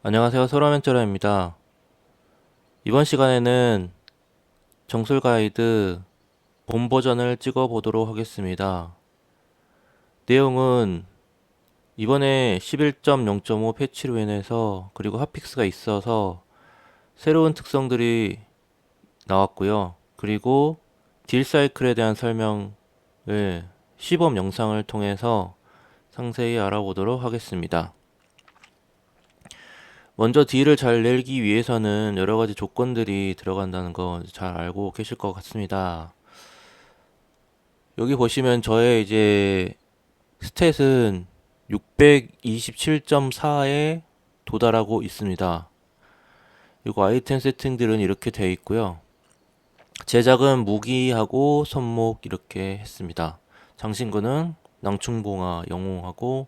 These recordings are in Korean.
안녕하세요. 소라멘토라입니다. 이번 시간에는 정술 가이드 본 버전을 찍어 보도록 하겠습니다. 내용은 이번에 11.0.5 패치로 인해서 그리고 핫픽스가 있어서 새로운 특성들이 나왔고요. 그리고 딜 사이클에 대한 설명을 시범 영상을 통해서 상세히 알아보도록 하겠습니다. 먼저 딜을 잘 내기 위해서는 여러 가지 조건들이 들어간다는 거 잘 알고 계실 것 같습니다. 여기 보시면 저의 이제 스탯은 627.4에 도달하고 있습니다. 그리고 아이템 세팅들은 이렇게 되어 있고요. 제작은 무기하고 손목 이렇게 했습니다. 장신구는 낭충봉화 영웅하고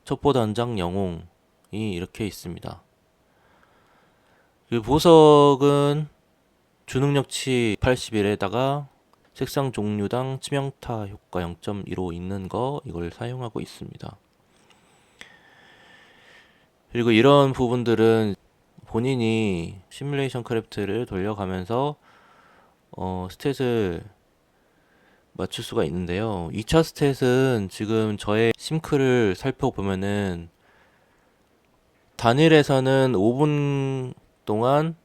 첩보단장 영웅이 이렇게 있습니다. 그리고 보석은 주능력치 81에다가 색상 종류당 치명타 효과 0.15 있는 거 이걸 사용하고 있습니다. 그리고 이런 부분들은 본인이 시뮬레이션 크래프트를 돌려가면서 스탯을 맞출 수가 있는데요. 2차 스탯은 지금 저의 심크를 살펴보면은 단일에서는 5분 동안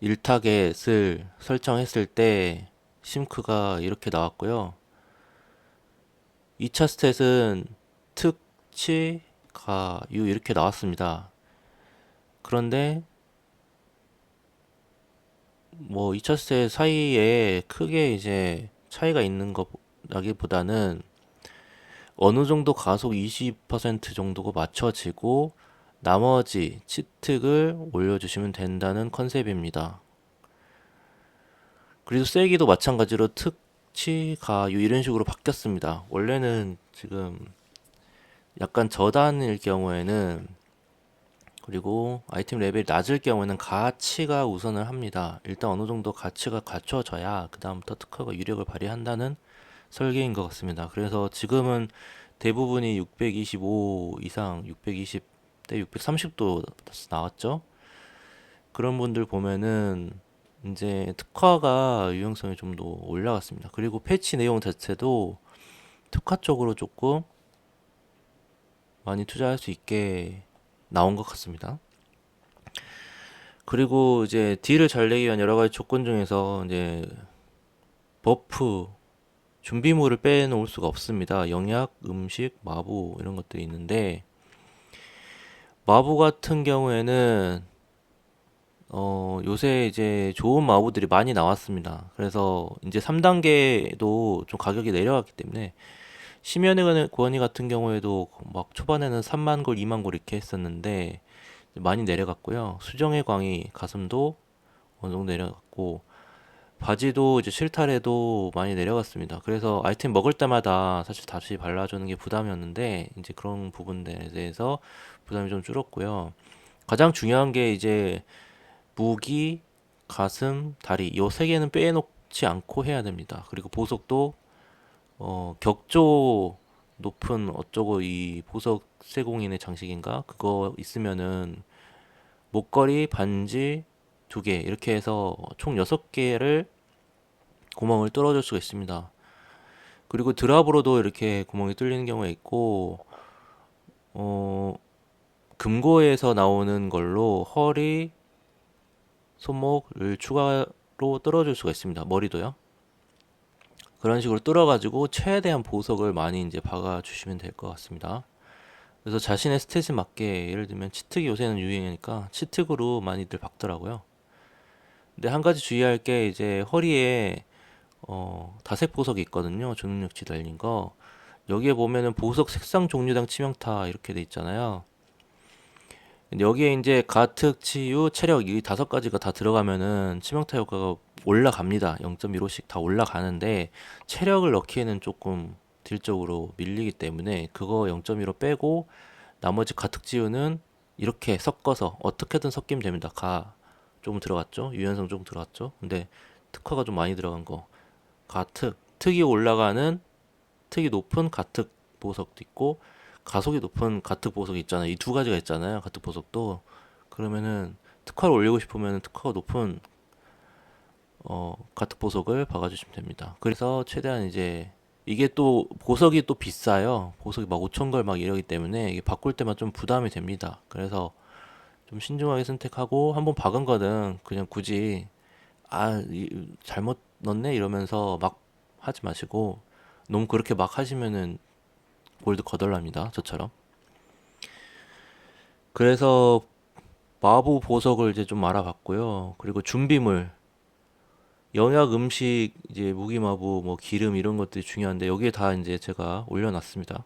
1타겟을 설정했을 때 심크가 이렇게 나왔고요. 2차 스탯은 특, 치, 가, 유 이렇게 나왔습니다. 그런데 뭐 2차 스탯 사이에 크게 이제 차이가 있는 것라기보다는 어느 정도 가속 20% 정도가 맞춰지고 나머지 치특을 올려주시면 된다는 컨셉입니다. 그리고 세기도 마찬가지로 특, 치, 가, 유 이런 식으로 바뀌었습니다. 원래는 지금 약간 저단일 경우에는 그리고 아이템 레벨이 낮을 경우에는 가치가 우선을 합니다. 일단 어느 정도 가치가 갖춰져야 그 다음부터 특허가 유력을 발휘한다는 설계인 것 같습니다. 그래서 지금은 대부분이 625 이상, 620대 630도 나왔죠. 그런 분들 보면은 이제 특화가 유용성이 좀 더 올라갔습니다. 그리고 패치 내용 자체도 특화 쪽으로 조금 많이 투자할 수 있게 나온 것 같습니다. 그리고 이제 딜을 잘 내기 위한 여러 가지 조건 중에서 이제 버프, 준비물을 빼놓을 수가 없습니다. 영약, 음식, 마부 이런 것들이 있는데 마부 같은 경우에는 요새 이제 좋은 마부들이 많이 나왔습니다. 그래서 이제 3단계도 좀 가격이 내려갔기 때문에 심연의 권위 같은 경우에도 막 초반에는 3만 골, 2만 골 이렇게 했었는데 많이 내려갔고요. 수정의 광이 가슴도 어느 정도 내려갔고 바지도 이제 실타래도 많이 내려갔습니다. 그래서 아이템 먹을 때마다 사실 다시 발라주는 게 부담이었는데 이제 그런 부분들에 대해서 부담이 좀 줄었고요. 가장 중요한 게 이제 무기, 가슴, 다리 요 세 개는 빼놓지 않고 해야 됩니다. 그리고 보석도 격조 높은 어쩌고 이 보석 세공인의 장식인가 그거 있으면은 목걸이, 반지 두 개 이렇게 해서 총 6개를 구멍을 뚫어줄 수가 있습니다. 그리고 드랍으로도 이렇게 구멍이 뚫리는 경우가 있고 어, 금고에서 나오는 걸로 허리, 손목을 추가로 뚫어줄 수가 있습니다. 머리도요. 그런 식으로 뚫어가지고 최대한 보석을 많이 이제 박아주시면 될 것 같습니다. 그래서 자신의 스탯에 맞게 예를 들면 치특이 요새는 유행이니까 치특으로 많이들 박더라고요. 근데 한 가지 주의할 게 이제 허리에 다색 보석이 있거든요. 조능력치 달린 거. 여기에 보면은 보석 색상 종류당 치명타 이렇게 돼 있잖아요. 근데 여기에 이제 가특, 치유, 체력 이 5가지가 다 들어가면은 치명타 효과가 올라갑니다. 0.15씩 다 올라가는데 체력을 넣기에는 조금 딜적으로 밀리기 때문에 그거 0.15 빼고 나머지 가특, 치유는 이렇게 섞어서 어떻게든 섞이면 됩니다. 가 좀 들어갔죠? 유연성 좀 들어갔죠? 근데 특화가 좀 많이 들어간 거 가특, 특이 올라가는 특이 높은 가특 보석도 있고 가속이 높은 가특 보석이 있잖아요. 이 두 가지가 있잖아요. 가특 보석도 그러면은 특화를 올리고 싶으면 특화가 높은 가특 보석을 박아주시면 됩니다. 그래서 최대한 이제 이게 또 보석이 또 비싸요. 보석이 막 5천 걸 막 이러기 때문에 이게 바꿀 때만 좀 부담이 됩니다. 그래서 좀 신중하게 선택하고 한번 박은 거는 그냥 굳이 잘못 넣네 이러면서 막 하지 마시고 너무 그렇게 막 하시면은 골드 거덜납니다. 저처럼. 그래서 마부 보석을 이제 좀 알아봤고요. 그리고 준비물, 영약, 음식, 이제 무기마부, 뭐 기름 이런 것들이 중요한데 여기에 다 이제 제가 올려놨습니다.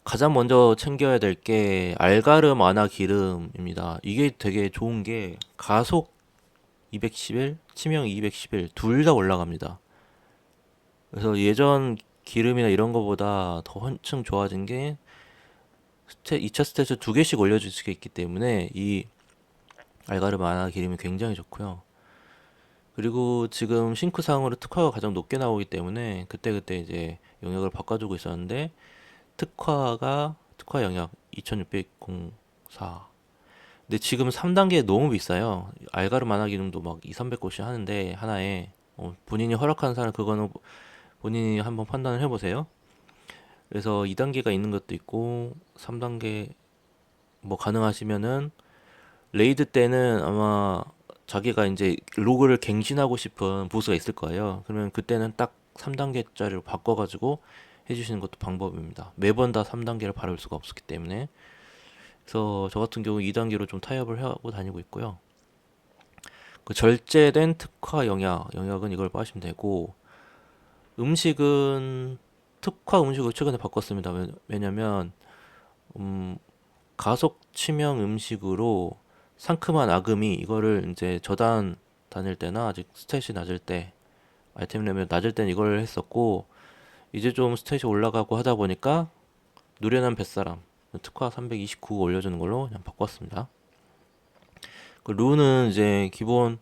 가장 먼저 챙겨야 될 게 알가름 아나 기름입니다. 이게 되게 좋은 게 가속 211, 치명 211 둘 다 올라갑니다. 그래서 예전 기름이나 이런 거보다 더 한층 좋아진 게 2차 스탯을 두 개씩 올려줄 수 있기 때문에 이 알가름 아나 기름이 굉장히 좋고요. 그리고 지금 싱크상으로 특화가 가장 높게 나오기 때문에 그때그때 이제 영역을 바꿔주고 있었는데 특화 영역 2604. 근데 지금 3단계 너무 비싸요. 알가름 아나 기름도 막 2, 300골씩 하는데 하나에 본인이 허락하는 사람 그거는 본인이 한번 판단을 해보세요. 그래서 2단계가 있는 것도 있고 3단계 뭐 가능하시면은 레이드 때는 아마 자기가 이제 로그를 갱신하고 싶은 보스가 있을 거예요. 그러면 그때는 딱 3단계짜리로 바꿔가지고 해주시는 것도 방법입니다. 매번 다 3단계를 바를 수가 없었기 때문에. 그래서 저 같은 경우 2단계로 좀 타협을 하고 다니고 있고요. 그 절제된 특화 영역은 이걸 빠시면 되고, 음식은 특화 음식을 최근에 바꿨습니다. 왜냐면, 음, 가속 치명 음식으로 상큼한 아금이 이거를 이제 저단 다닐 때나 아직 스탯이 낮을 때 아이템 레벨 낮을 땐 이걸 했었고 이제 좀 스탯이 올라가고 하다 보니까 노련한 뱃사람 특화 329 올려주는 걸로 그냥 바꿨습니다. 그 룬은 이제 기본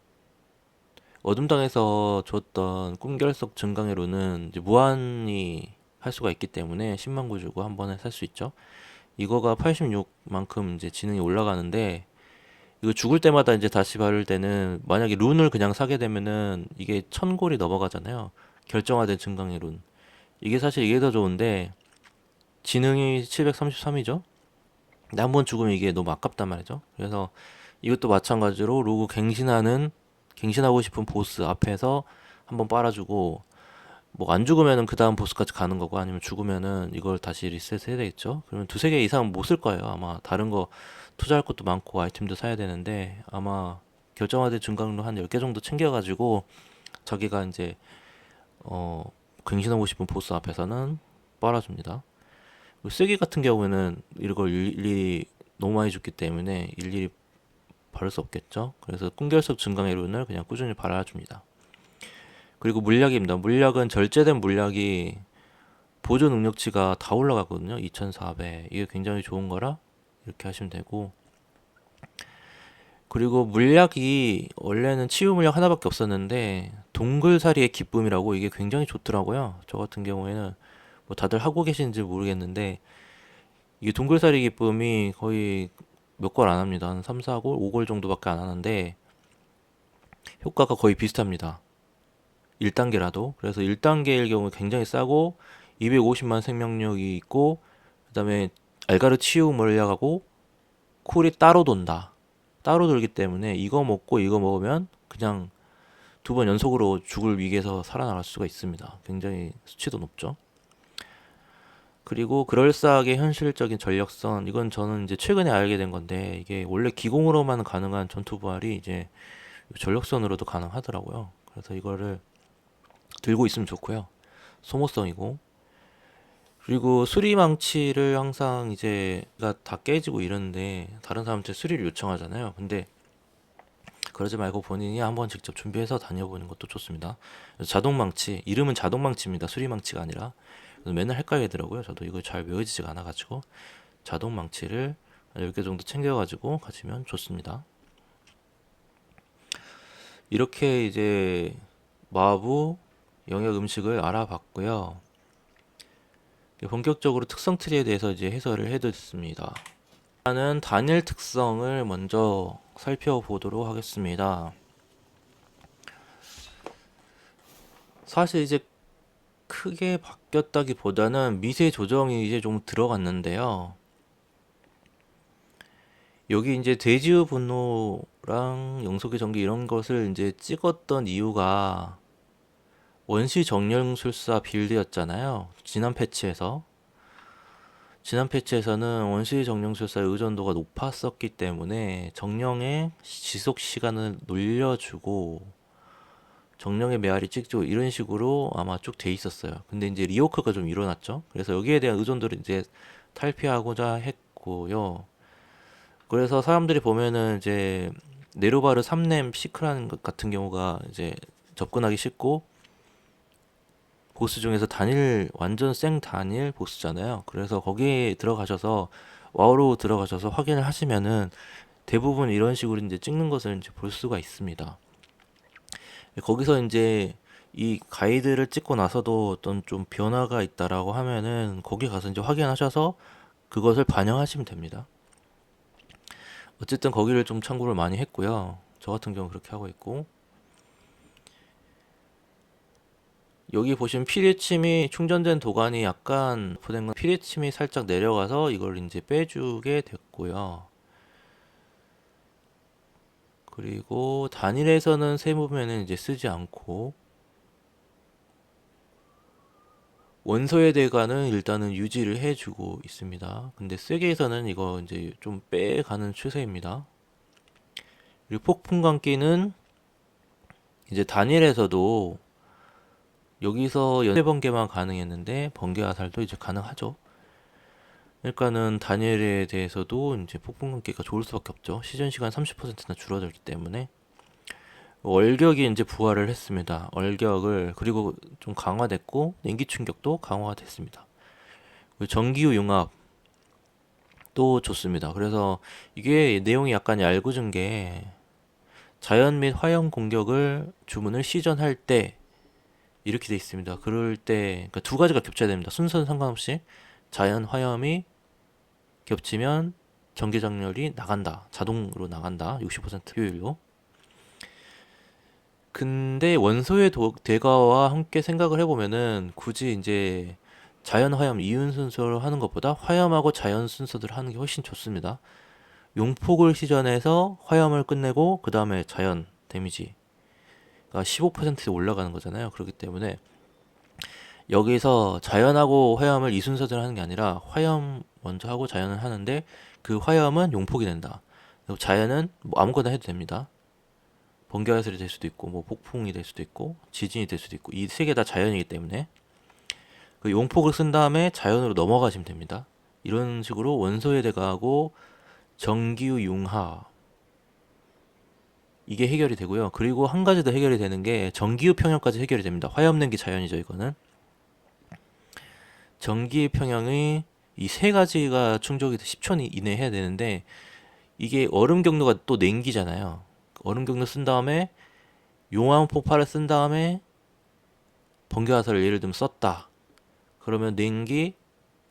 어둠 땅에서 줬던 꿈결석 증강의 룬은 이제 무한히 할 수가 있기 때문에 10만 구 주고 한 번에 살 수 있죠. 이거가 86만큼 이제 지능이 올라가는데 이거 죽을 때마다 이제 다시 바를 때는 만약에 룬을 그냥 사게 되면은 이게 1000골이 넘어가잖아요. 결정화된 증강의 룬. 이게 사실 이게 더 좋은데 지능이 733이죠. 근데 한 번 죽으면 이게 너무 아깝단 말이죠. 그래서 이것도 마찬가지로 로그 갱신하고 싶은 보스 앞에서 한번 빨아주고 뭐 안 죽으면은 그 다음 보스까지 가는 거고 아니면 죽으면은 이걸 다시 리셋 해야 되겠죠. 그러면 두세 개 이상은 못 쓸 거예요. 아마 다른 거 투자할 것도 많고 아이템도 사야 되는데 아마 결정화된 증강로 한 10개 정도 챙겨가지고 자기가 이제 어 갱신하고 싶은 보스 앞에서는 빨아줍니다. 그리고 쓰기 같은 경우에는 이걸 일일이 너무 많이 줬기 때문에 일일이 바를 수 없겠죠. 그래서 꿈결석 증강의 룬을 그냥 꾸준히 발라줍니다. 그리고 물약입니다. 물약은 절제된 물약이 보존 능력치가 다 올라가거든요. 2400. 이게 굉장히 좋은 거라 이렇게 하시면 되고. 그리고 물약이 원래는 치유 물약 하나밖에 없었는데 동글사리의 기쁨이라고 이게 굉장히 좋더라고요. 저 같은 경우에는 뭐 다들 하고 계신지 모르겠는데 이게 동글사리 기쁨이 거의 몇 골 안 합니다. 한 3, 4골, 5골 정도밖에 안 하는데 효과가 거의 비슷합니다. 1단계라도. 그래서 1단계일 경우 굉장히 싸고 250만 생명력이 있고 그다음에 알가르 치유 물약하고 쿨이 따로 돈다. 따로 돌기 때문에 이거 먹고 이거 먹으면 그냥 2번 연속으로 죽을 위기에서 살아나갈 수가 있습니다. 굉장히 수치도 높죠. 그리고 그럴싸하게 현실적인 전력선 이건 저는 이제 최근에 알게 된 건데 이게 원래 기공으로만 가능한 전투 부활이 이제 전력선으로도 가능하더라고요. 그래서 이거를 들고 있으면 좋고요. 소모성이고 그리고 수리망치를 항상 이제가 다 깨지고 이러는데 다른 사람한테 수리를 요청하잖아요. 근데 그러지 말고 본인이 한번 직접 준비해서 다녀보는 것도 좋습니다. 자동망치 이름은 자동망치입니다. 수리망치가 아니라 맨날 헷갈리더라고요. 저도 이거 잘 외워지지가 않아가지고 자동망치를 10개 정도 챙겨가지고 가시면 좋습니다. 이렇게 이제 마부 영역 음식을 알아봤고요. 본격적으로 특성 트리에 대해서 이제 해설을 해드렸습니다. 하는 단일 특성을 먼저 살펴보도록 하겠습니다. 사실 이제 크게 바뀌었다기보다는 미세 조정이 이제 좀 들어갔는데요. 여기 이제 대지의 분노랑 영속의 전기 이런 것을 이제 찍었던 이유가 원시 정령술사 빌드였잖아요. 지난 패치에서는 원시 정령술사의 의존도가 높았었기 때문에 정령의 지속 시간을 늘려주고 정령의 메아리 찍고 이런 식으로 아마 쭉 돼 있었어요. 근데 이제 리워크가 좀 일어났죠. 그래서 여기에 대한 의존도를 이제 탈피하고자 했고요. 그래서 사람들이 보면은 이제 네로바르 3렘 시크라는 것 같은 경우가 이제 접근하기 쉽고 보스 중에서 단일 완전 생 단일 보스잖아요. 그래서 거기에 들어가셔서 와우로 들어가셔서 확인을 하시면은 대부분 이런 식으로 이제 찍는 것을 이제 볼 수가 있습니다. 거기서 이제 이 가이드를 찍고 나서도 어떤 좀 변화가 있다라고 하면은 거기 가서 이제 확인하셔서 그것을 반영하시면 됩니다. 어쨌든 거기를 좀 참고를 많이 했고요. 저 같은 경우 그렇게 하고 있고 여기 보시면 피리침이 충전된 도관이 약간 부된 건 피리침이 살짝 내려가서 이걸 이제 빼주게 됐고요. 그리고 단일에서는 세무면은 이제 쓰지 않고 원소의 대가는 일단은 유지를 해주고 있습니다. 근데 세계에서는 이거 이제 좀 빼가는 추세입니다. 그리고 폭풍감기는 이제 단일에서도 여기서 연쇄 번개만 가능했는데 번개 화살도 이제 가능하죠. 그러니까는 단일에 대해서도 이제 폭풍감기가 좋을 수밖에 없죠. 시전 시간 30%나 줄어들기 때문에 얼격이 이제 부활을 했습니다. 얼격을 그리고 좀 강화됐고 냉기 충격도 강화가 됐습니다. 전기후 융합 또 좋습니다. 그래서 이게 내용이 약간 얄궂은 게 자연 및 화염 공격을 주문을 시전할 때 이렇게 돼 있습니다. 그럴 때 그러니까 두 가지가 겹쳐야 됩니다. 순서는 상관없이 자연 화염이 겹치면 전기 장렬이 나간다. 자동으로 나간다. 60% 효율로. 근데 원소의 대가와 함께 생각을 해보면은 굳이 이제 자연 화염 이윤 순서로 하는 것보다 화염하고 자연 순서대로 하는 게 훨씬 좋습니다. 용폭을 시전해서 화염을 끝내고 그 다음에 자연 데미지가 15% 올라가는 거잖아요. 그렇기 때문에 여기서 자연하고 화염을 이 순서대로 하는 게 아니라 화염 먼저 하고 자연을 하는데 그 화염은 용폭이 된다. 그리고 자연은 뭐 아무거나 해도 됩니다. 번개 화살이 될 수도 있고 뭐 폭풍이 될 수도 있고 지진이 될 수도 있고 이 세 개 다 자연이기 때문에 그 용폭을 쓴 다음에 자연으로 넘어가시면 됩니다. 이런 식으로 원소의 대가하고 정기후 융화 이게 해결이 되고요. 그리고 한 가지 더 해결이 되는 게 전기후 평형까지 해결이 됩니다. 화염냉기 자연이죠, 이거는. 전기 평형이 이 세 가지가 충족이 10초 이내에 해야 되는데 이게 얼음 경로가 또 냉기잖아요. 얼음 경로 쓴 다음에 용암 폭발을 쓴 다음에 번개 화살을 예를 들면 썼다. 그러면 냉기,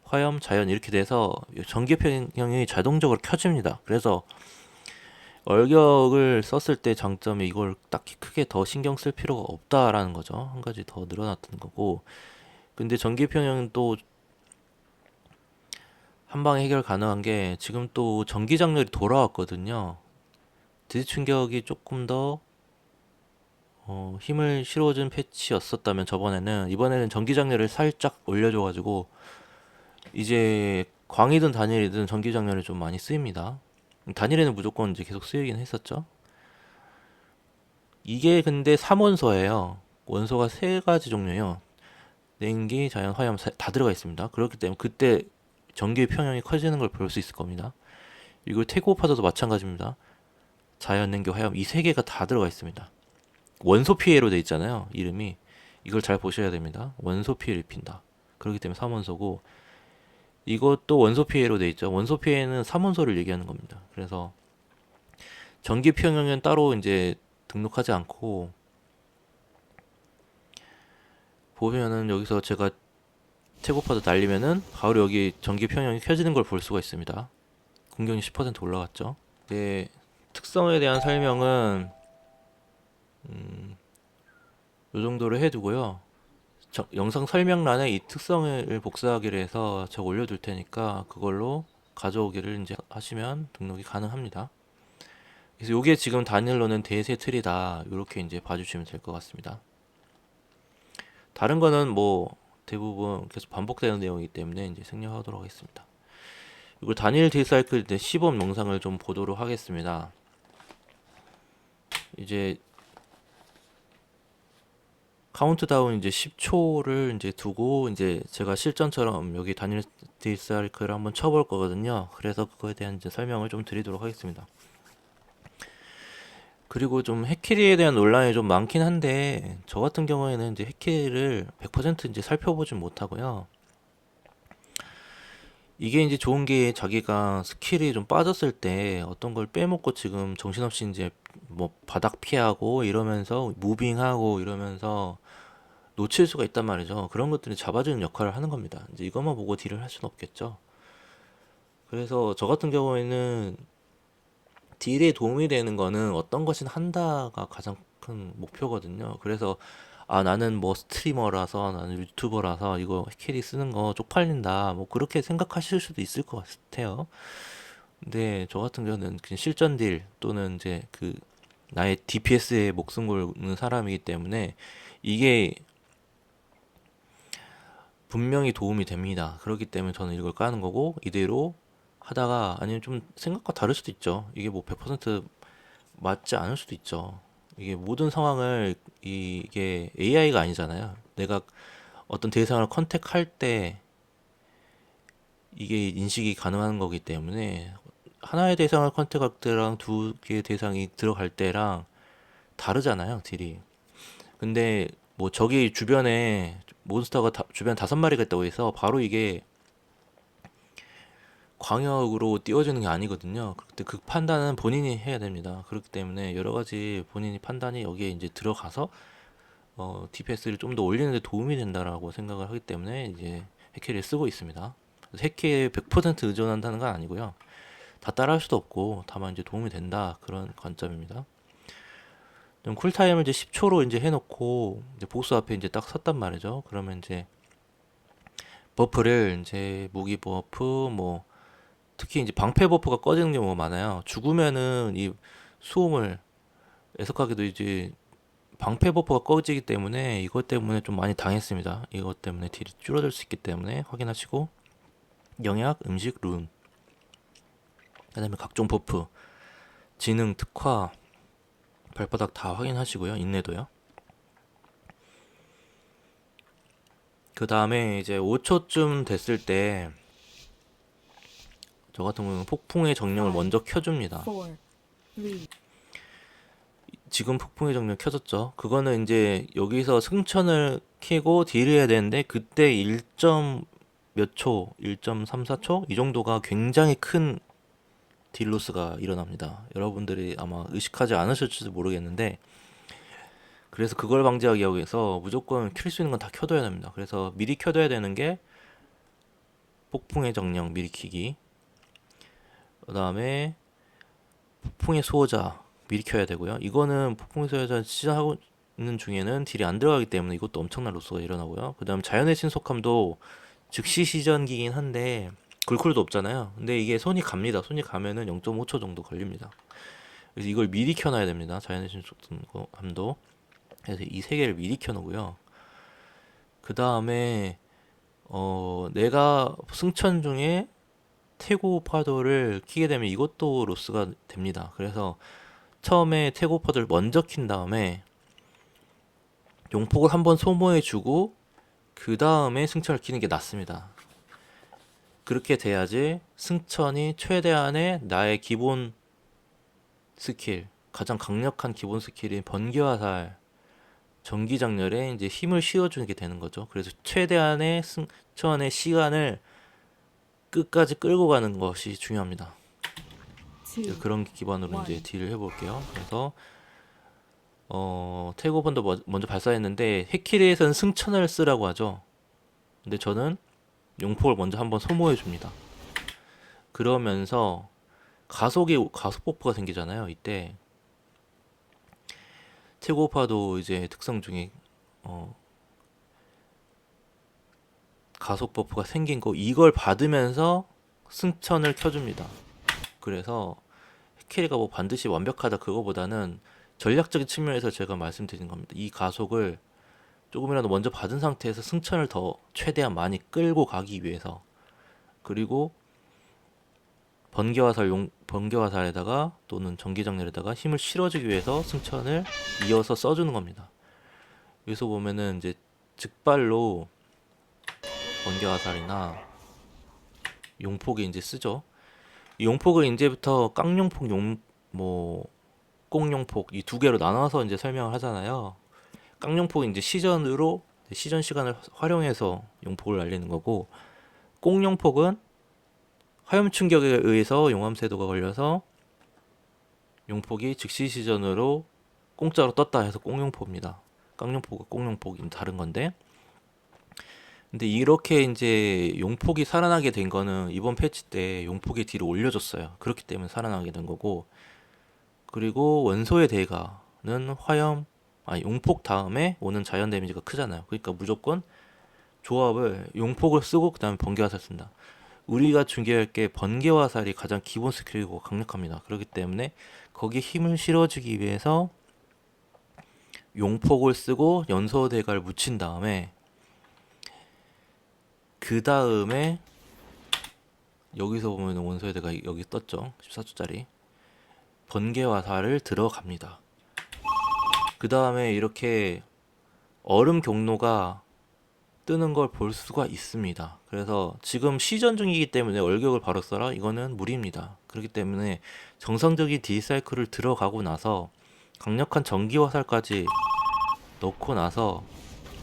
화염, 자연 이렇게 돼서 전기 평형이 자동적으로 켜집니다. 그래서 얼격을 썼을 때 장점이 이걸 딱히 크게 더 신경 쓸 필요가 없다라는 거죠. 한 가지 더 늘어났던 거고. 근데 전기 평형은 또 한 방에 해결 가능한 게 지금 또 전기 장렬이 돌아왔거든요. 디지 충격이 조금 더 힘을 실어준 패치였었다면 저번에는 이번에는 전기 장렬을 살짝 올려줘가지고 이제 광이든 단일이든 전기 장렬이 좀 많이 쓰입니다. 단일에는 무조건 이제 계속 쓰이긴 했었죠. 이게 근데 3원소예요. 원소가 세 가지 종류예요. 냉기, 자연, 화염 다 들어가 있습니다. 그렇기 때문에 그때 전기의 평형이 커지는 걸 볼 수 있을 겁니다. 이걸 태고파서도 마찬가지입니다. 자연, 냉기, 화염 이 세 개가 다 들어가 있습니다. 원소 피해로 돼 있잖아요. 이름이 이걸 잘 보셔야 됩니다. 원소 피해를 입힌다. 그렇기 때문에 3원소고 이것도 원소 피해로 돼 있죠. 원소 피해는 3원소를 얘기하는 겁니다. 그래서 전기 평형은 따로 이제 등록하지 않고 보면은 여기서 제가 태고파도 날리면은 바로 여기 전기 평형이 켜지는 걸 볼 수가 있습니다. 공격이 10% 올라갔죠. 이제 특성에 대한 설명은 요 정도로 해두고요. 영상 설명란에 이 특성을 복사하기로 해서 제가 올려둘 테니까 그걸로 가져오기를 이제 하시면 등록이 가능합니다. 그래서 요게 지금 단일로는 대세 틀이다. 이렇게 이제 봐주시면 될 것 같습니다. 다른 거는 뭐 대부분 계속 반복되는 내용이기 때문에 이제 생략하도록 하겠습니다. 이걸 단일 딜사이클 때 시범 영상을 좀 보도록 하겠습니다. 이제 카운트다운 이제 10초를 이제 두고 이제 제가 실전처럼 여기 단일 딜사이클을 한번 쳐볼 거거든요. 그래서 그거에 대한 이제 설명을 좀 드리도록 하겠습니다. 그리고 좀 해키리에 대한 논란이 좀 많긴 한데 저 같은 경우에는 이제 해키리를 100% 이제 살펴보진 못하고요. 이게 이제 좋은 게 자기가 스킬이 좀 빠졌을 때 어떤 걸 빼먹고 지금 정신없이 이제 뭐 바닥 피하고 이러면서 무빙하고 이러면서 놓칠 수가 있단 말이죠. 그런 것들이 잡아주는 역할을 하는 겁니다. 이제 이것만 보고 딜을 할 수는 없겠죠. 그래서 저 같은 경우에는 딜에 도움이 되는 거는 어떤 것을 한다가 가장 큰 목표거든요. 그래서 아 나는 뭐 스트리머라서 나는 유튜버라서 이거 캐리 쓰는 거 쪽팔린다 뭐 그렇게 생각하실 수도 있을 것 같아요. 근데 저 같은 경우는 그냥 실전 딜 또는 이제 그 나의 DPS에 목숨 걸는 사람이기 때문에 이게 분명히 도움이 됩니다. 그렇기 때문에 저는 이걸 까는 거고 이대로 하다가 아니면 좀 생각과 다를 수도 있죠. 이게 뭐 100% 맞지 않을 수도 있죠. 이게 모든 상황을 이게 AI가 아니잖아요. 내가 어떤 대상을 컨택할 때 이게 인식이 가능한 거기 때문에 하나의 대상을 컨택할 때랑 두 개의 대상이 들어갈 때랑 다르잖아요, 딜이. 근데 뭐 저기 주변에 몬스터가 주변 5마리가 있다고 해서 바로 이게 광역으로 띄워주는 게 아니거든요. 그때 그 판단은 본인이 해야 됩니다. 그렇기 때문에 여러 가지 본인이 판단이 여기에 이제 들어가서 DPS를 좀 더 올리는 데 도움이 된다라고 생각을 하기 때문에 이제 해키를 쓰고 있습니다. 해키에 100% 의존한다는 건 아니고요. 다 따라할 수도 없고 다만 이제 도움이 된다 그런 관점입니다. 좀 쿨타임을 이제 10초로 이제 해놓고 이제 보스 앞에 이제 딱 섰단 말이죠. 그러면 이제 버프를 이제 무기 버프 뭐 특히 이제 방패 버프가 꺼지는 경우가 많아요. 죽으면은 이 수험을 애석하게도 이제 방패 버프가 꺼지기 때문에 이것 때문에 좀 많이 당했습니다. 이것 때문에 딜이 줄어들 수 있기 때문에 확인하시고 영약, 음식, 룬, 그다음에 각종 버프, 지능, 특화, 발바닥 다 확인하시고요. 인내도요. 그 다음에 이제 5초쯤 됐을 때 저 같은 경우는 폭풍의 정령을 먼저 켜줍니다. 지금 폭풍의 정령 켜졌죠. 그거는 이제 여기서 승천을 켜고 딜을 해야 되는데 그때 1. 몇 초, 1.34초 이 정도가 굉장히 큰 딜로스가 일어납니다. 여러분들이 아마 의식하지 않으실지도 모르겠는데 그래서 그걸 방지하기 위해서 무조건 킬 수 있는 건 다 켜둬야 됩니다. 그래서 미리 켜둬야 되는 게 폭풍의 정령 미리 켜기, 그 다음에 폭풍의 수호자 미리 켜야 되고요. 이거는 폭풍의 수호자 시작하고 있는 중에는 딜이 안 들어가기 때문에 이것도 엄청난 로스가 일어나고요. 그 다음 자연의 신속함도 즉시 시전기긴 한데 글쿨도 없잖아요. 근데 이게 손이 갑니다. 손이 가면은 0.5초 정도 걸립니다. 그래서 이걸 미리 켜놔야 됩니다. 자연의 신속함도. 그래서 이 세 개를 미리 켜놓고요. 그 다음에 내가 승천 중에 태고 파도를 키게 되면 이것도 로스가 됩니다. 그래서 처음에 태고 파도를 먼저 킨 다음에 용폭을 한번 소모해주고 그 다음에 승천을 키는 게 낫습니다. 그렇게 돼야지 승천이 최대한의 나의 기본 스킬, 가장 강력한 기본 스킬인 번개화살, 전기장렬에 이제 힘을 씌워주게 되는 거죠. 그래서 최대한의 승천의 시간을 끝까지 끌고 가는 것이 중요합니다. 그런 기반으로 이제 딜을 해볼게요. 그래서 태고번도 먼저 발사했는데 해키리에서는 승천을 쓰라고 하죠. 근데 저는 용폭을 먼저 한번 소모해 줍니다. 그러면서 가속 버프가 생기잖아요. 이때 최고파도 이제 특성 중에 어, 가속 버프가 생긴 거 이걸 받으면서 승천을 켜줍니다. 그래서 캐리가 뭐 반드시 완벽하다 그거보다는 전략적인 측면에서 제가 말씀드린 겁니다. 이 가속을 조금이라도 먼저 받은 상태에서 승천을 더 최대한 많이 끌고 가기 위해서, 그리고 번개화살에다가 또는 전기장렬에다가 힘을 실어주기 위해서 승천을 이어서 써주는 겁니다. 여기서 보면은 이제 즉발로 번개화살이나 용폭이 이제 쓰죠. 이 용폭을 이제부터 깡용폭, 뭐 꽁용폭 이 두 개로 나눠서 이제 설명을 하잖아요. 깡용폭은 이제 시전 시간을 활용해서 용폭을 날리는 거고, 꽁용폭은 화염 충격에 의해서 용암쇄도가 걸려서 용폭이 즉시 시전으로 공짜로 떴다 해서 꽁용폭입니다. 깡용폭과 꽁용폭이 다른 건데, 근데 이렇게 이제 용폭이 살아나게 된 거는 이번 패치 때 용폭의 딜을 올려줬어요. 그렇기 때문에 살아나게 된 거고, 그리고 원소의 대가는 용폭 다음에 오는 자연 데미지가 크잖아요. 그러니까 무조건 조합을 용폭을 쓰고 그 다음에 번개화살 쓴다. 우리가 중계할 게 번개화살이 가장 기본 스킬이고 강력합니다. 그렇기 때문에 거기에 힘을 실어주기 위해서 용폭을 쓰고 연소대가를 묻힌 다음에, 그 다음에 여기서 보면 원소의 대가 여기 떴죠. 14초짜리 번개화살을 들어갑니다. 그 다음에 이렇게 얼음 경로가 뜨는 걸 볼 수가 있습니다. 그래서 지금 시전 중이기 때문에 얼격을 바로 써라? 이거는 무리입니다. 그렇기 때문에 정상적인 D사이클을 들어가고 나서 강력한 전기 화살까지 넣고 나서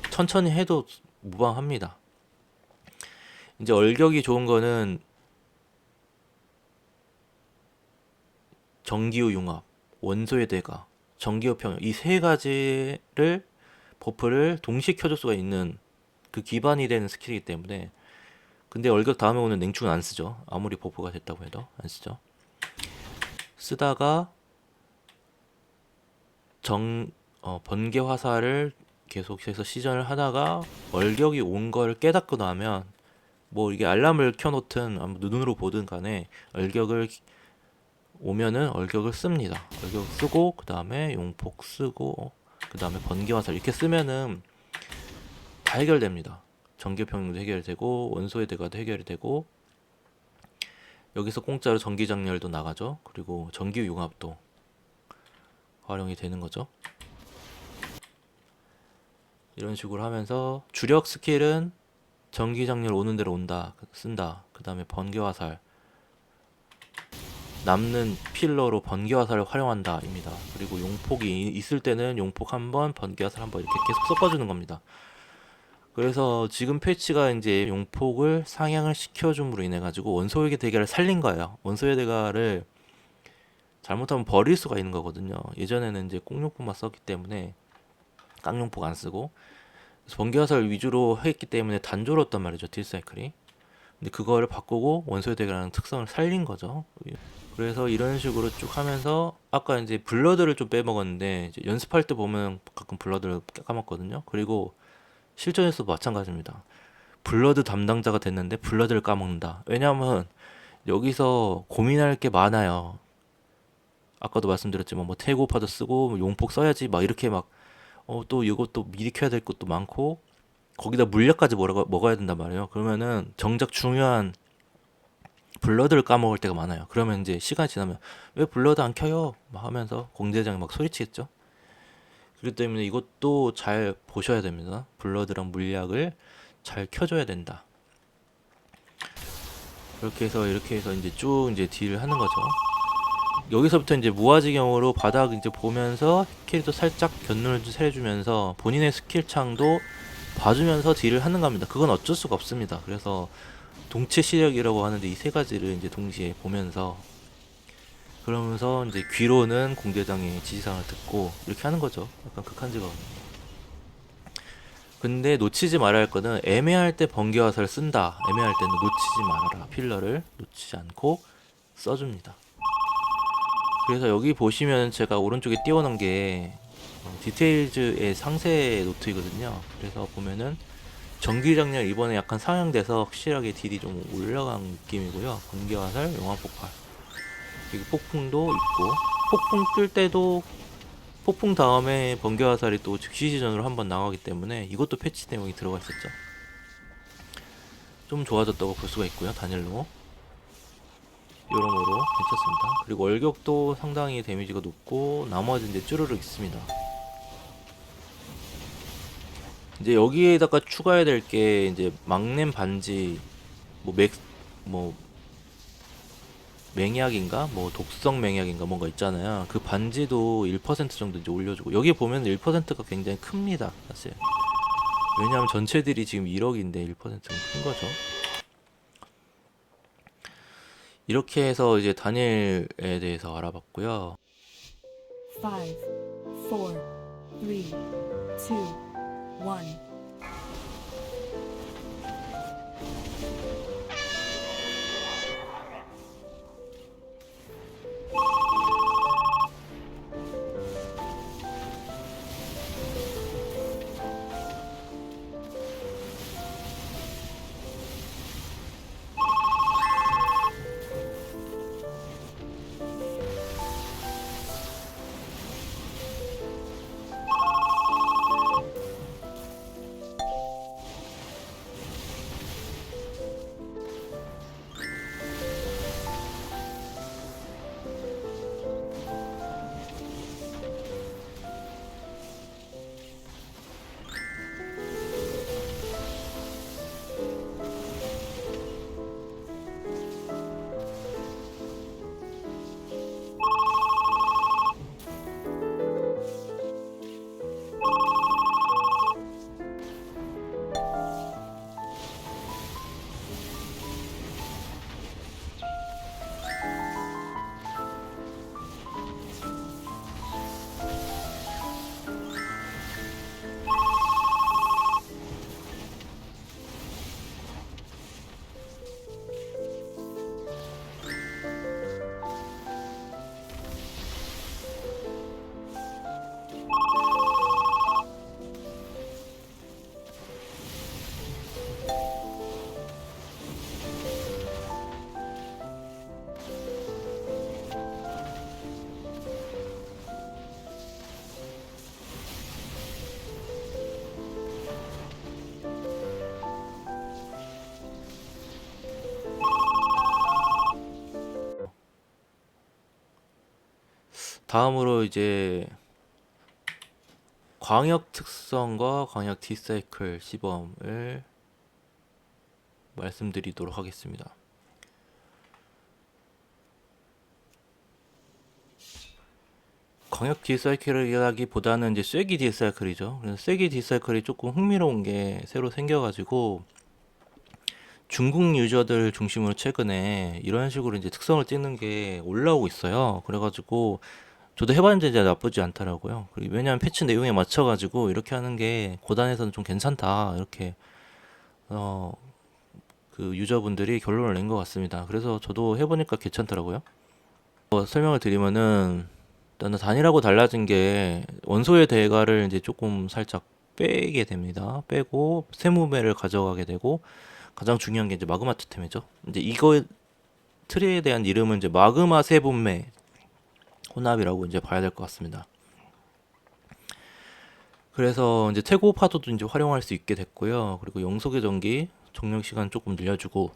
천천히 해도 무방합니다. 이제 얼격이 좋은 거는 전기후 융합, 원소의 대가, 전기후 평형 이 세 가지를 버프를 동시에 켜줄 수가 있는 그 기반이 되는 스킬이기 때문에. 근데 얼격 다음에 오는 냉충은 안 쓰죠. 아무리 버프가 됐다고 해도 안 쓰죠. 쓰다가 번개 화살을 계속해서 시전을 하다가 얼격이 온 걸 깨닫고 나면, 뭐 이게 알람을 켜놓든 눈으로 보든 간에 얼격을 오면은 얼격을 씁니다. 얼격 쓰고 그 다음에 용폭 쓰고 그 다음에 번개 화살 이렇게 쓰면은 다 해결됩니다. 전기평형도 해결되고 원소의 대가도 해결이 되고, 여기서 공짜로 전기장렬도 나가죠. 그리고 전기융합도 활용이 되는 거죠. 이런 식으로 하면서 주력 스킬은 전기장렬 오는 대로 쓴다. 그 다음에 번개화살, 남는 필러로 번개화살을 활용한다 입니다. 그리고 용폭이 있을 때는 용폭 한번, 번개화살 한번 이렇게 계속 섞어주는 겁니다. 그래서 지금 패치가 이제 용폭을 상향을 시켜줌으로 인해 가지고 원소의 대가를 살린 거예요. 원소의 대가를 잘못하면 버릴 수가 있는 거거든요. 예전에는 이제 꽁용폭만 썼기 때문에 깡용폭 안 쓰고, 그래서 번개화살 위주로 했기 때문에 단조로웠단 말이죠, 딜사이클이. 근데 그거를 바꾸고 원소의 대가라는 특성을 살린 거죠. 그래서 이런 식으로 쭉 하면서 아까 이제 블러드를 좀 빼먹었는데, 이제 연습할 때 보면 가끔 블러드를 까먹거든요. 그리고 실전에서도 마찬가지입니다. 블러드 담당자가 됐는데 블러드를 까먹는다. 왜냐하면 여기서 고민할 게 많아요. 아까도 말씀드렸지만 뭐 태고파도 쓰고 뭐 용폭 써야지 막 이렇게 막 또 이것도 미리 켜야 될 것도 많고, 거기다 물약까지 먹어야 된단 말이에요. 그러면은 정작 중요한 블러드를 까먹을 때가 많아요. 그러면 이제 시간이 지나면 왜 블러드 안 켜요? 막 하면서 공대장이 막 소리치겠죠. 그렇기 때문에 이것도 잘 보셔야 됩니다. 블러드랑 물약을 잘 켜줘야 된다. 이렇게 해서 이제 쭉 이제 딜을 하는 거죠. 여기서부터 이제 무아지경으로 바닥 이제 보면서 캐릭터 살짝 견눈을 좀 세주면서 본인의 스킬 창도 봐주면서 딜을 하는 겁니다. 그건 어쩔 수가 없습니다. 그래서 동체 시력이라고 하는데 이 세 가지를 이제 동시에 보면서, 그러면서 이제 귀로는 공대장의 지시사항을 듣고 이렇게 하는 거죠. 약간 극한직업입니다. 근데 놓치지 말아야 할 거는 애매할 때 번개화살을 쓴다. 애매할 때는 놓치지 말아라. 필러를 놓치지 않고 써줍니다. 그래서 여기 보시면 제가 오른쪽에 띄워놓은 게 디테일즈의 상세 노트이거든요. 그래서 보면은 전기장렬 이번에 약간 상향돼서 확실하게 딜이 좀 올라간 느낌이고요. 번개화살, 용암폭발, 여기 폭풍도 있고, 폭풍 뜰 때도 폭풍 다음에 번개화살이 또 즉시 지전으로 한번 나가기 때문에 이것도 패치 내용이 들어가 있었죠. 좀 좋아졌다고 볼 수가 있고요. 단일로 여러모로 괜찮습니다. 그리고 월격도 상당히 데미지가 높고 나머지 이제 쭈르륵 있습니다. 이제 여기에다가 추가해야 될 게 이제 막냄 반지 뭐 뭐 맹약인가 뭐 독성 맹약인가 뭔가 있잖아요. 그 반지도 1% 정도 이제 올려주고, 여기 보면 1%가 굉장히 큽니다 사실. 왜냐하면 전체들이 지금 1억인데 1%는 큰 거죠. 이렇게 해서 이제 단일에 대해서 알아봤고요. 5, 4, 3, 2, 1. 다음으로 이제 광역 특성과 광역 디사이클 시범을 말씀드리도록 하겠습니다. 광역 디사이클이라기보다는 이제 쐐기 디사이클이죠. 그래서 쐐기 디사이클이 조금 흥미로운 게 새로 생겨가지고 중국 유저들 중심으로 최근에 이런 식으로 이제 특성을 찍는 게 올라오고 있어요. 그래가지고 저도 해봤는데 이제 나쁘지 않더라고요. 왜냐하면 패치 내용에 맞춰가지고 이렇게 하는 게 고단에서는 좀 괜찮다, 이렇게 어, 그 유저분들이 결론을 낸 것 같습니다. 그래서 저도 해보니까 괜찮더라고요. 설명을 드리면은 일단 단일하고 달라진 게 원소의 대가를 이제 조금 살짝 빼게 됩니다. 빼고 세무매를 가져가게 되고, 가장 중요한 게 이제 마그마 토템이죠. 이제 이거 트리에 대한 이름은 이제 마그마 세분매 혼합이라고 이제 봐야 될 것 같습니다. 그래서 이제 태고 파도도 이제 활용할 수 있게 됐고요. 그리고 영속의 전기 정력 시간 조금 늘려주고,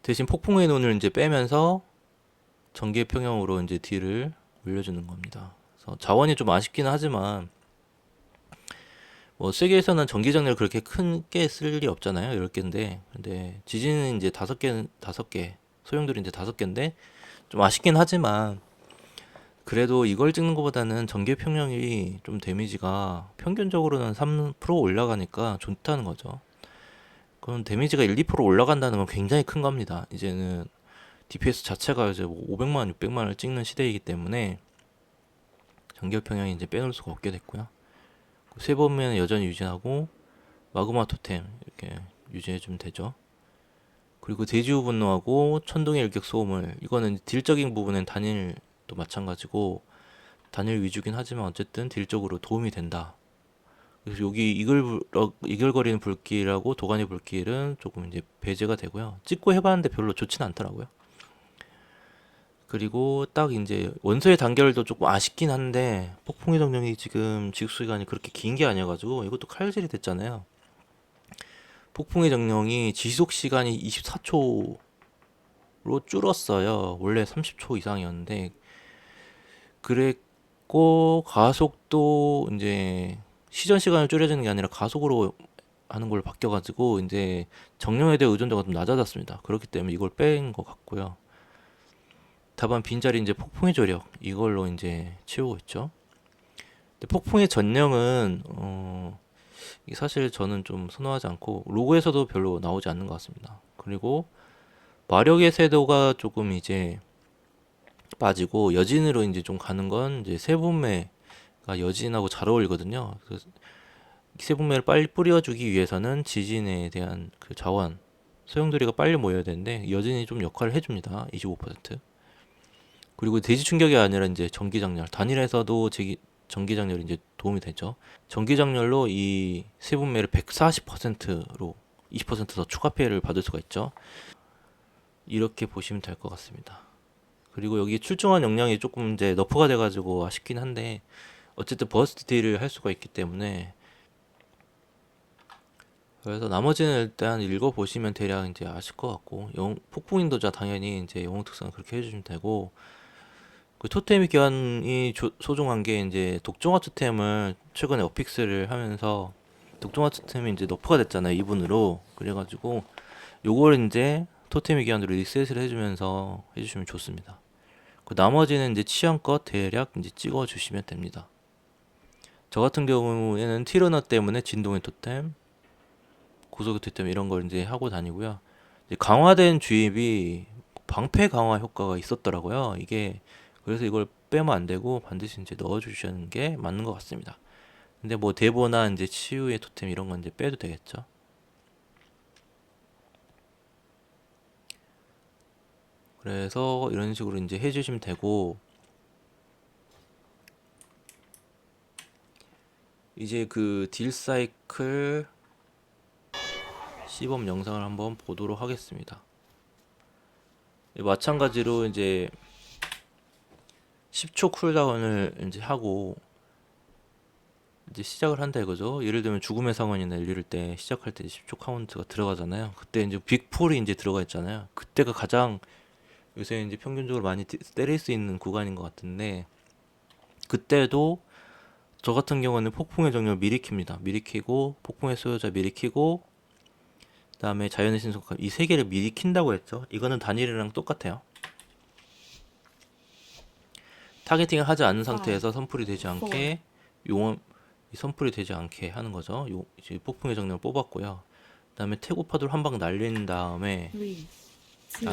대신 폭풍의 눈을 이제 빼면서 전기의 평형으로 이제 딜을 올려주는 겁니다. 그래서 자원이 좀 아쉽긴 하지만 뭐 세계에서는 전기 장렬 그렇게 큰 게 쓸 일이 없잖아요. 10개인데. 근데 지진은 이제 5개, 소용돌이 이제 5개인데 좀 아쉽긴 하지만, 그래도 이걸 찍는 것보다는 전기 평형이 좀 데미지가 평균적으로는 3% 올라가니까 좋다는 거죠. 그럼 데미지가 1, 2% 올라간다는 건 굉장히 큰 겁니다. 이제는 DPS 자체가 이제 뭐 500만, 600만을 찍는 시대이기 때문에 전기 평형이 이제 빼놓을 수가 없게 됐고요. 세 번면 여전히 유지하고 마그마 토템 이렇게 유지해주면 되죠. 그리고 대지후 분노하고 천둥의 일격 소음을, 이거는 딜적인 부분은 단일도 마찬가지고 단일 위주긴 하지만 어쨌든 딜적으로 도움이 된다. 그래서 여기 이글거리는 불길하고 도가니 불길은 조금 이제 배제가 되고요. 찍고 해봤는데 별로 좋진 않더라고요. 그리고 딱 이제 원소의 단결도 조금 아쉽긴 한데 폭풍의 정령이 지금 지속시간이 그렇게 긴 게 아니어가지고 이것도 칼질이 됐잖아요. 폭풍의 정령이 지속시간이 24초로 줄었어요. 원래 30초 이상이었는데 그랬고 가속도 이제 시전 시간을 줄여주는 게 아니라 가속으로 하는 걸로 바뀌어가지고 이제 정령에 대한 의존도가 좀 낮아졌습니다. 그렇기 때문에 이걸 뺀 것 같고요. 다만 빈자리 이제 폭풍의 조력 이걸로 이제 채우고 있죠. 근데 폭풍의 전령은 이게 사실 저는 좀 선호하지 않고 로고에서도 별로 나오지 않는 것 같습니다. 그리고 마력의 세도가 조금 이제 빠지고 여진으로 이제 좀 가는 건 이제 세분매가 여진하고 잘 어울리거든요. 그래서 세분매를 빨리 뿌려주기 위해서는 지진에 대한 그 자원 소용돌이가 빨리 모여야 되는데 여진이 좀 역할을 해줍니다. 25%. 그리고 대지 충격이 아니라 이제 전기 장렬 단일에서도 전기 장렬이 이제 도움이 되죠. 전기 장렬로 이 세분매를 140%로 20%더 추가 피해를 받을 수가 있죠. 이렇게 보시면 될 것 같습니다. 그리고 여기 출중한 역량이 조금 이제 너프가 돼가지고 아쉽긴 한데 어쨌든 버스트 딜을 할 수가 있기 때문에 그래서 나머지는 일단 읽어보시면 대략 이제 아실 것 같고 폭풍 인도자 당연히 이제 영웅 특성 그렇게 해주시면 되고 그 토템의 기한이 소중한 게 이제 독종화 토템을 최근에 어픽스를 하면서 독종화 토템이 이제 너프가 됐잖아요 2분으로 그래가지고 요걸 이제 토템의 기한으로 리셋을 해주면서 해주시면 좋습니다. 그 나머지는 이제 취향껏 대략 이제 찍어주시면 됩니다. 저 같은 경우에는 티러너 때문에 진동의 토템, 고속의 토템 이런 걸 이제 하고 다니고요. 이제 강화된 주입이 방패 강화 효과가 있었더라고요. 이게 그래서 이걸 빼면 안 되고 반드시 이제 넣어주시는 게 맞는 것 같습니다. 근데 뭐 대보나 이제 치유의 토템 이런 건 이제 빼도 되겠죠. 그래서 이런 식으로 이제 해주시면 되고 이제 그 딜 사이클 시범 영상을 한번 보도록 하겠습니다. 마찬가지로 이제 10초 쿨다운을 이제 하고 이제 시작을 한다 이거죠. 예를 들면 죽음의 상원이나 이럴 때 시작할 때 10초 카운트가 들어가잖아요. 그때 이제 빅폴이 이제 들어가 있잖아요. 그때가 가장 요새 이제 평균적으로 많이 때릴 수 있는 구간인 것 같은데 그때도 저 같은 경우는 폭풍의 정렬 미리 킵니다. 미리 키고 폭풍의 소유자 미리 키고 그다음에 자연의 신속함 이 세 개를 미리 킨다고 했죠. 이거는 단일이랑 똑같아요. 타겟팅을 하지 않은 상태에서 선풀이 되지 않게 용암 선풀이 되지 않게 하는 거죠. 이제 폭풍의 정령을 뽑았고요. 그다음에 태고파도를 한 방 날린 다음에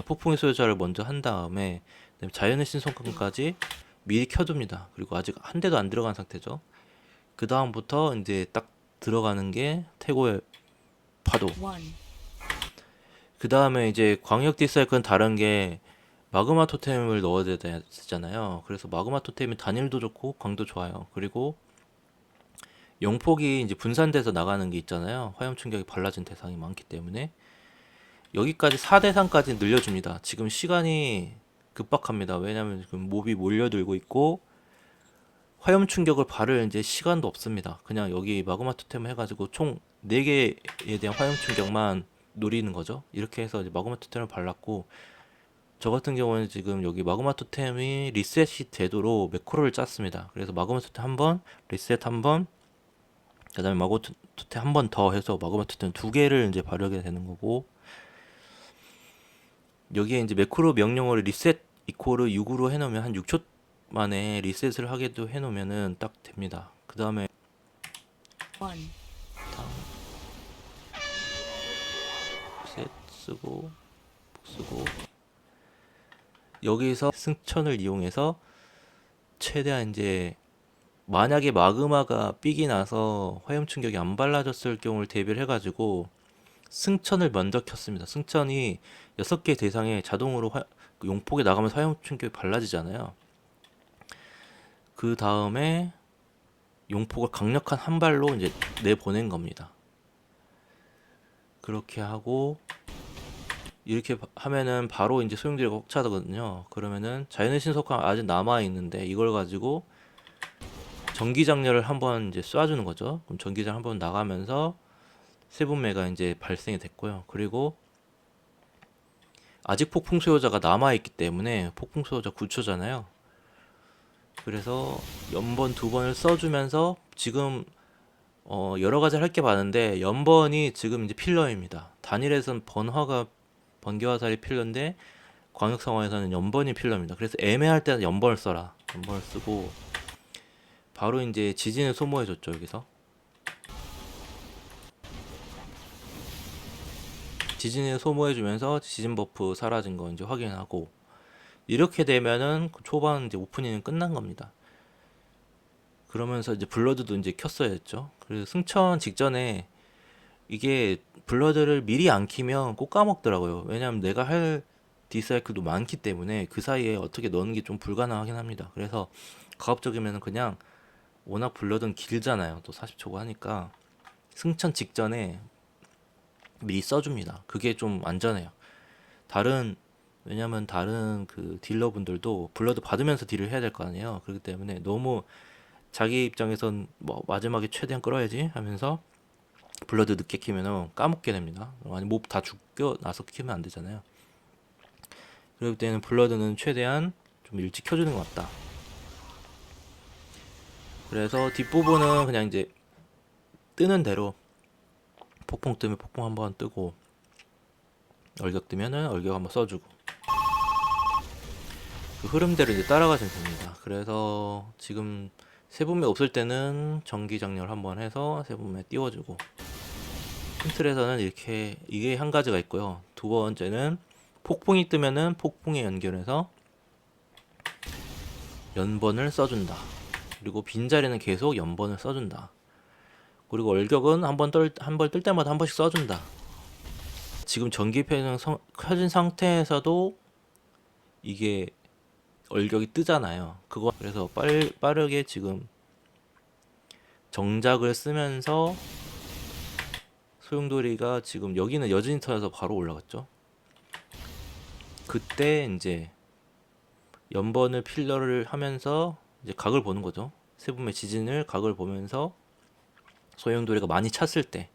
폭풍의 소유자를 먼저 한 다음에 그다음에 자연의 신속함까지 미리 켜둡니다. 그리고 아직 한 대도 안 들어간 상태죠. 그 다음부터 이제 딱 들어가는 게 태고의 파도. 그 다음에 이제 광역 디사이클은 다른 게 마그마 토템을 넣어야 되잖아요. 그래서 마그마 토템이 단일도 좋고 광도 좋아요. 그리고 영폭이 이제 분산돼서 나가는 게 있잖아요. 화염 충격이 발라진 대상이 많기 때문에 여기까지 4대상까지 늘려줍니다. 지금 시간이 급박합니다. 왜냐면 지금 몹이 몰려들고 있고 화염 충격을 바를 이제 시간도 없습니다. 그냥 여기 마그마 토템을 해가지고 총 4개에 대한 화염 충격만 노리는 거죠. 이렇게 해서 이제 마그마 토템을 발랐고 저 같은 경우는 지금 여기 마그마 토템이 리셋이 되도록 매크로를 짰습니다. 그래서 마그마 토템 한 번, 리셋 한 번, 그 다음에 마그마 토템 한 번 더 해서 마그마 토템 2개를 이제 발휘하게 되는 거고 여기에 이제 매크로 명령어를 리셋 이코르 6으로 해놓으면 한 6초 만에 리셋을 하게도 해놓으면은 딱 됩니다. 그 다음에 리셋 쓰고 여기서 승천을 이용해서 최대한 이제 만약에 마그마가 삑이 나서 화염 충격이 안 발라졌을 경우를 대비를 해가지고 승천을 먼저 켰습니다. 승천이 6개 대상에 자동으로 그 용폭에 나가면 사용 충격이 발라지잖아요. 그 다음에 용폭을 강력한 한 발로 이제 내보낸 겁니다. 그렇게 하고 이렇게 하면은 바로 이제 소용돌이가 꽉 차거든요. 그러면은 자연의 신속함 아직 남아 있는데 이걸 가지고 전기장렬을 한번 이제 쏴주는 거죠. 그럼 전기장 한번 나가면서 세분매가 이제 발생이 됐고요. 그리고 아직 폭풍 소요자가 남아 있기 때문에 폭풍 소요자 9초잖아요. 그래서 연번 두 번을 써주면서 지금 여러 가지를 할 게 많은데 연번이 지금 이제 필러입니다. 단일에선 번개 화살이 필러인데 광역 상황에서는 연번이 필러입니다. 그래서 애매할 때는 연번을 써라. 연번을 쓰고 바로 이제 지진을 소모해줬죠. 여기서 지진을 소모해주면서 지진 버프 사라진 거 이제 확인하고 이렇게 되면은 초반 이제 오프닝은 끝난 겁니다. 그러면서 이제 블러드도 이제 켰어야 했죠. 그리고 승천 직전에 이게 블러드를 미리 안 키면 꼭 까먹더라고요. 왜냐면 내가 할 디사이클도 많기 때문에 그 사이에 어떻게 넣는 게 좀 불가능하긴 합니다. 그래서 가급적이면 그냥 워낙 블러드는 길잖아요. 또 40초고 하니까 승천 직전에 미리 써줍니다. 그게 좀 안전해요. 다른 왜냐면 다른 그 딜러분들도 블러드 받으면서 딜을 해야 될 거 아니에요. 그렇기 때문에 너무 자기 입장에선 뭐 마지막에 최대한 끌어야지 하면서 블러드 늦게 키면은 까먹게 됩니다. 아니 몹 다 죽여 나서 키면 안 되잖아요. 그럴 때는 블러드는 최대한 좀 일찍 켜주는 것 같다. 그래서 뒷부분은 그냥 이제 뜨는 대로 폭풍 뜨면 폭풍 한번 뜨고 얼격 뜨면은 얼격 한번 써주고 그 흐름대로 이제 따라가시면 됩니다. 그래서 지금 세분매 없을 때는 전기 장렬 한번 해서 세분매 띄워주고 핀틀에서는 이렇게 이게 한 가지가 있고요. 두 번째는 폭풍이 뜨면은 폭풍에 연결해서 연번을 써준다. 그리고 빈자리는 계속 연번을 써준다. 그리고 얼격은 한 번 뜰 때마다 한 번씩 써준다. 지금 전기 패널 켜진 상태에서도 이게 얼격이 뜨잖아요. 그거 그래서 빠르게 지금 정작을 쓰면서 소용돌이가 지금 여기는 여진이 터져서 바로 올라갔죠. 그때 이제 연번을 필러를 하면서 이제 각을 보는 거죠. 세분의 지진을 각을 보면서 소용돌이가 많이 찼을 때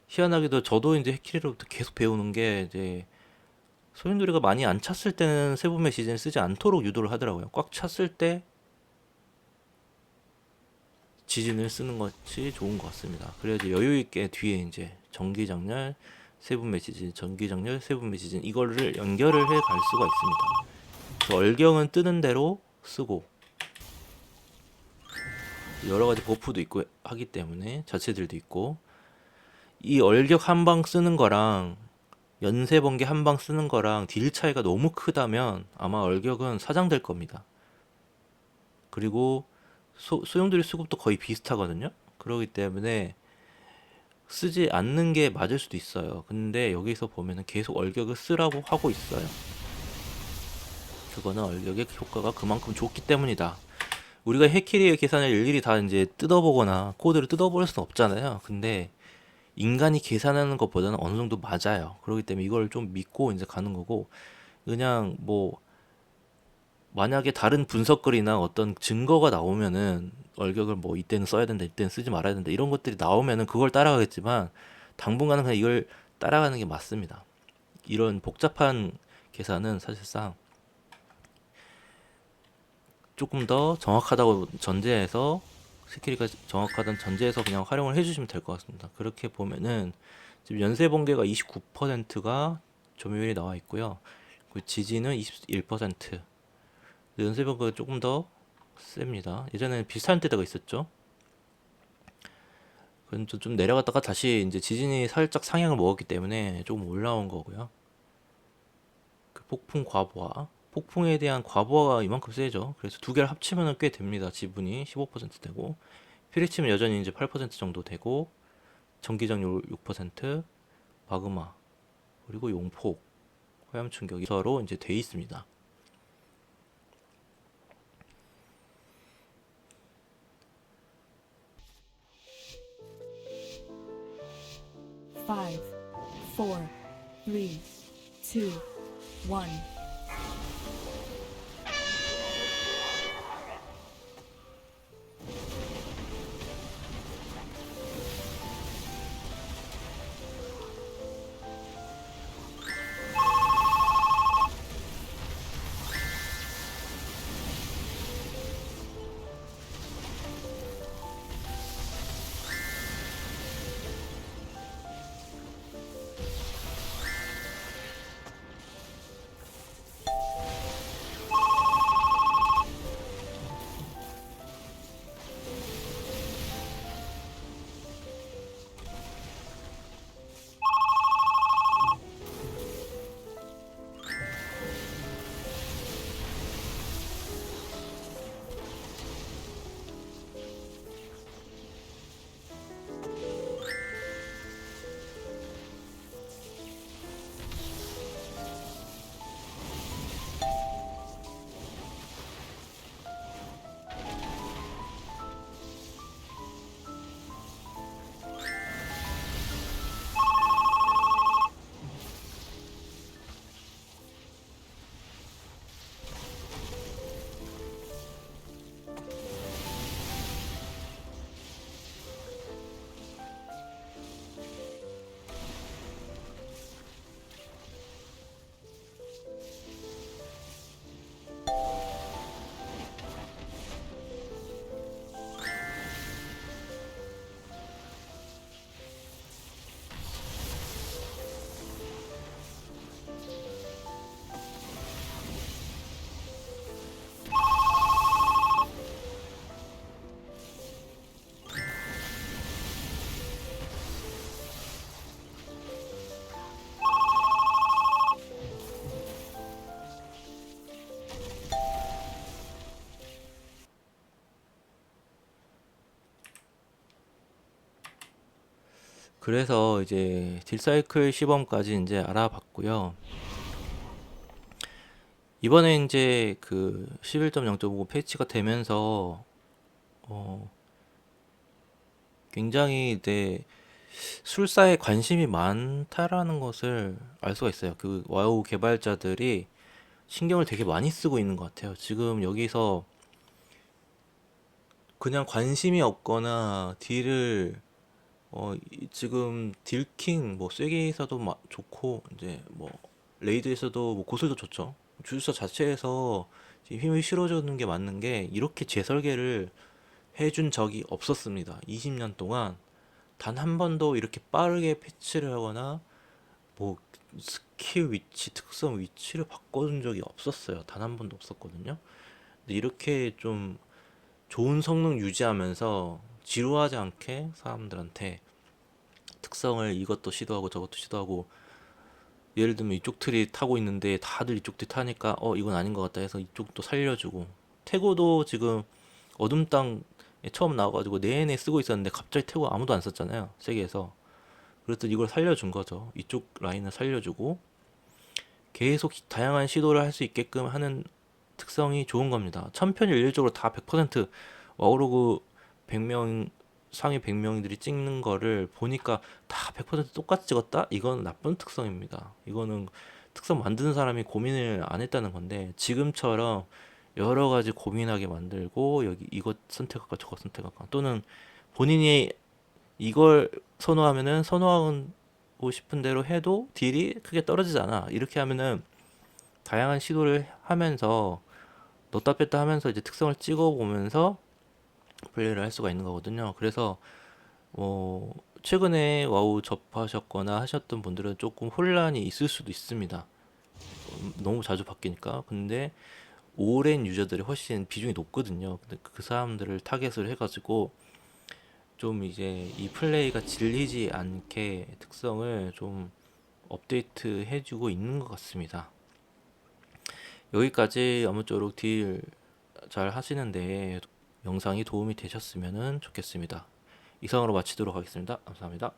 희한하게도 저도 이제 해키리로부터 계속 배우는 게 이제 소용돌이가 많이 안 찼을 때는 세분의 지진을 쓰지 않도록 유도를 하더라고요. 꽉 찼을 때 지진을 쓰는 것이 좋은 것 같습니다. 그래야지 여유 있게 뒤에 이제 전기장렬, 세분의 지진, 전기장렬, 세분의 지진 이거를 연결을 해 갈 수가 있습니다. 그래서 얼경은 뜨는 대로 쓰고 여러 가지 버프도 있고 하기 때문에 자체들도 있고 이 얼격 한 방 쓰는 거랑 연쇄 번개 한 방 쓰는 거랑 딜 차이가 너무 크다면 아마 얼격은 사장될 겁니다. 그리고 소용돌이 수급도 거의 비슷하거든요. 그렇기 때문에 쓰지 않는 게 맞을 수도 있어요. 근데 여기서 보면은 계속 얼격을 쓰라고 하고 있어요. 그거는 얼격의 효과가 그만큼 좋기 때문이다. 우리가 해키리의 계산을 일일이 다 이제 뜯어보거나 코드를 뜯어볼 수는 없잖아요. 근데 인간이 계산하는 것보다는 어느 정도 맞아요. 그렇기 때문에 이걸 좀 믿고 이제 가는 거고 그냥 뭐 만약에 다른 분석글이나 어떤 증거가 나오면은 얼격을 뭐 이때는 써야 된다, 이때는 쓰지 말아야 된다 이런 것들이 나오면은 그걸 따라가겠지만 당분간은 그냥 이걸 따라가는 게 맞습니다. 이런 복잡한 계산은 사실상 조금 더 정확하다고 전제해서 스킬이 정확하다는 전제해서 그냥 활용을 해주시면 될 것 같습니다. 그렇게 보면은 지금 연쇄 번개가 29%가 점유율이 나와 있고요. 그 지진은 21%. 연쇄 번개가 조금 더 셉니다. 예전에는 비슷한 때가 있었죠. 그건 좀 내려갔다가 다시 이제 지진이 살짝 상향을 먹었기 때문에 조금 올라온 거고요. 그 폭풍 과부하. 폭풍에 대한 과부하가 이만큼 세죠. 그래서 두 개를 합치면 꽤 됩니다. 지분이 15% 되고 피리침은 여전히 이제 8% 정도 되고 전기장률 6%, 마그마, 그리고 용폭, 화염 충격이 서로 이제 돼 있습니다. Five, four, three, two, one. 그래서 이제 딜사이클 시범까지 이제 알아봤고요. 이번에 이제 그 11.0.5 패치가 되면서 어 굉장히 술사에 관심이 많다라는 것을 알 수가 있어요. 그 와우 개발자들이 신경을 되게 많이 쓰고 있는 것 같아요. 지금 여기서 그냥 관심이 없거나 딜을 지금 딜킹 뭐 쐐기에서도 좋고 이제 뭐 레이드에서도 뭐 고술도 좋죠. 주술사 자체에서 지금 힘을 실어주는 게 맞는 게 이렇게 재설계를 해준 적이 없었습니다. 20년 동안 단 한 번도 이렇게 빠르게 패치를 하거나 뭐 스킬 위치, 특성 위치를 바꿔준 적이 없었어요. 단 한 번도 없었거든요. 근데 이렇게 좀 좋은 성능 유지하면서 지루하지 않게 사람들한테 특성을 이것도 시도하고 저것도 시도하고, 예를 들면 이쪽 틀이 타고 있는데 다들 이쪽 틀 타니까 이건 아닌 것 같다 해서 이쪽도 살려주고, 태고도 지금 어둠 땅에 처음 나와가지고 내내 쓰고 있었는데 갑자기 태고 아무도 안 썼잖아요, 세계에서. 그래서 이걸 살려준 거죠. 이쪽 라인을 살려주고 계속 다양한 시도를 할 수 있게끔 하는 특성이 좋은 겁니다. 천편일률적으로 다 100% 와우로그 100명, 상위 100명들이 찍는 거를 보니까 다 100% 똑같이 찍었다? 이건 나쁜 특성입니다. 이거는 특성 만드는 사람이 고민을 안 했다는 건데, 지금처럼 여러 가지 고민하게 만들고 여기 이것 선택할까 저것 선택할까, 또는 본인이 이걸 선호하면은 선호하고 싶은 대로 해도 딜이 크게 떨어지지 않아. 이렇게 하면은 다양한 시도를 하면서 넣다 뺐다 하면서 이제 특성을 찍어 보면서 플레이를 할 수가 있는 거거든요. 그래서 최근에 와우 접하셨거나 하셨던 분들은 조금 혼란이 있을 수도 있습니다. 너무 자주 바뀌니까. 근데 오랜 유저들이 훨씬 비중이 높거든요. 근데 그 사람들을 타겟을 해가지고 좀 이제 이 플레이가 질리지 않게 특성을 좀 업데이트 해주고 있는 것 같습니다. 여기까지 아무쪼록 딜 잘 하시는데 영상이 도움이 되셨으면 좋겠습니다. 이상으로 마치도록 하겠습니다. 감사합니다.